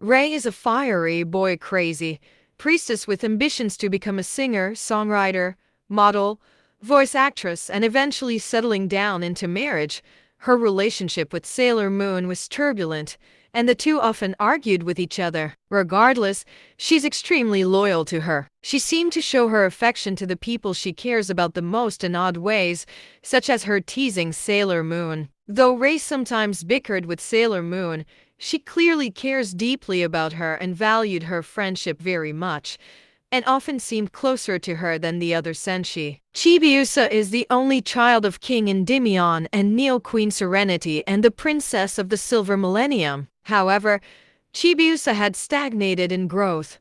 Ray is a fiery boy crazy priestess with ambitions to become a singer, songwriter, model, voice actress, and eventually settling down into marriage. Her relationship with Sailor Moon was turbulent, and the two often argued with each other. Regardless, she's extremely loyal to her. She seemed to show her affection to the people she cares about the most in odd ways, such as her teasing Sailor Moon. Though Ray sometimes bickered with Sailor Moon, she clearly cares deeply about her and valued her friendship very much, and often seemed closer to her than the other Senshi. Chibiusa is the only child of King Endymion and Neo Queen Serenity and the Princess of the Silver Millennium. However, Chibiusa had stagnated in growth,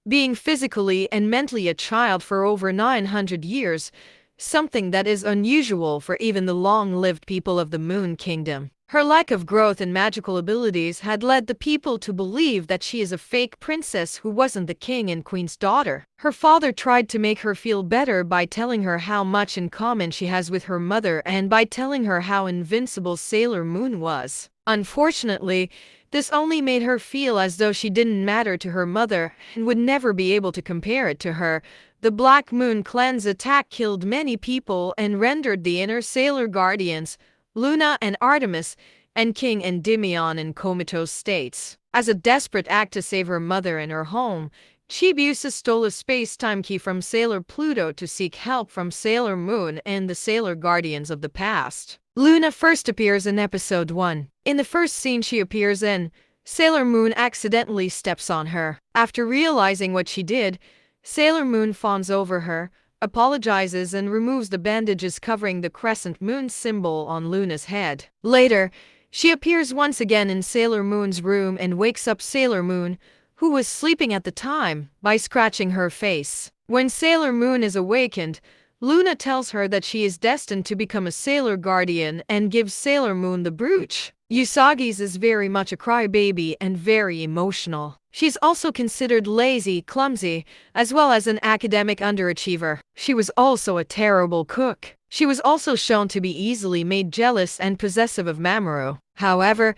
being physically and mentally a child for over 900 years, something that is unusual for even the long-lived people of the Moon Kingdom. Her lack of growth and magical abilities had led the people to believe that she is a fake princess who wasn't the king and queen's daughter. Her father tried to make her feel better by telling her how much in common she has with her mother and by telling her how invincible Sailor Moon was. Unfortunately, this only made her feel as though she didn't matter to her mother and would never be able to compare it to her. The Black Moon Clan's attack killed many people and rendered the inner Sailor Guardians, Luna and Artemis, and King Endymion in comatose states. As a desperate act to save her mother and her home, Chibiusa stole a space-time key from Sailor Pluto to seek help from Sailor Moon and the Sailor Guardians of the past. Luna first appears in episode 1. In the first scene she appears in, Sailor Moon accidentally steps on her. After realizing what she did, Sailor Moon fawns over her, apologizes and removes the bandages covering the crescent moon symbol on Luna's head. Later, she appears once again in Sailor Moon's room and wakes up Sailor Moon, who was sleeping at the time, by scratching her face. When Sailor Moon is awakened, Luna tells her that she is destined to become a Sailor Guardian and gives Sailor Moon the brooch. Usagi's is very much a crybaby and very emotional. She's also considered lazy, clumsy, as well as an academic underachiever. She was also a terrible cook. She was also shown to be easily made jealous and possessive of Mamoru. However,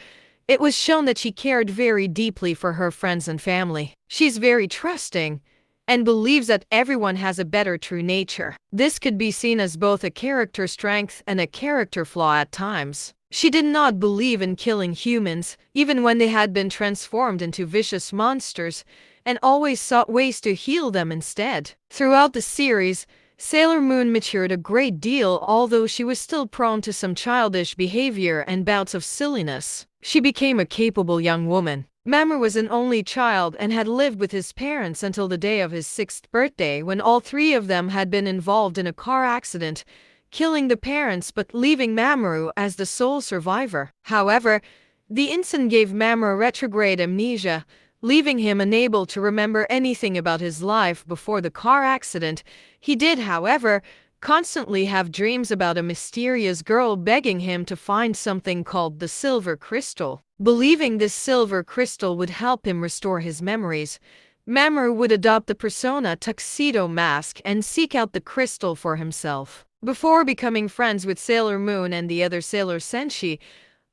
it was shown that she cared very deeply for her friends and family. She's very trusting and believes that everyone has a better true nature. This could be seen as both a character strength and a character flaw at times. She did not believe in killing humans, even when they had been transformed into vicious monsters, and always sought ways to heal them instead. Throughout the series, Sailor Moon matured a great deal, although she was still prone to some childish behavior and bouts of silliness. She became a capable young woman. Mamoru was an only child and had lived with his parents until the day of his 6th birthday, when all three of them had been involved in a car accident, killing the parents but leaving Mamoru as the sole survivor. However, the incident gave Mamoru retrograde amnesia, leaving him unable to remember anything about his life before the car accident. He did, however, constantly have dreams about a mysterious girl begging him to find something called the Silver Crystal. Believing this silver crystal would help him restore his memories, Mamoru would adopt the persona Tuxedo Mask and seek out the crystal for himself. Before becoming friends with Sailor Moon and the other Sailor Senshi,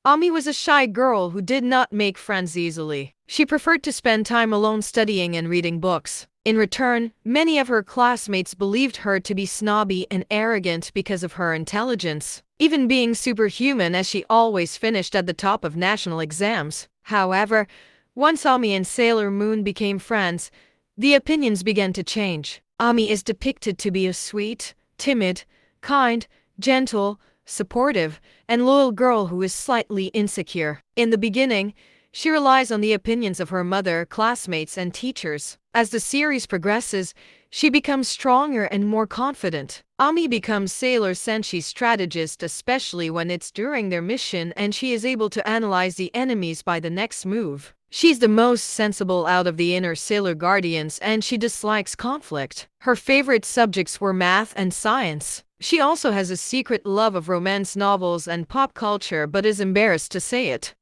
Ami was a shy girl who did not make friends easily. She preferred to spend time alone studying and reading books. In return, many of her classmates believed her to be snobby and arrogant because of her intelligence, even being superhuman as she always finished at the top of national exams. However, once Ami and Sailor Moon became friends, the opinions began to change. Ami is depicted to be a sweet, timid, kind, gentle, supportive, and loyal girl who is slightly insecure. In the beginning, she relies on the opinions of her mother, classmates, and teachers. As the series progresses, she becomes stronger and more confident. Ami becomes Sailor Senshi's strategist, especially when it's during their mission and she is able to analyze the enemies by the next move. She's the most sensible out of the inner Sailor Guardians and she dislikes conflict. Her favorite subjects were math and science. She also has a secret love of romance novels and pop culture but is embarrassed to say it.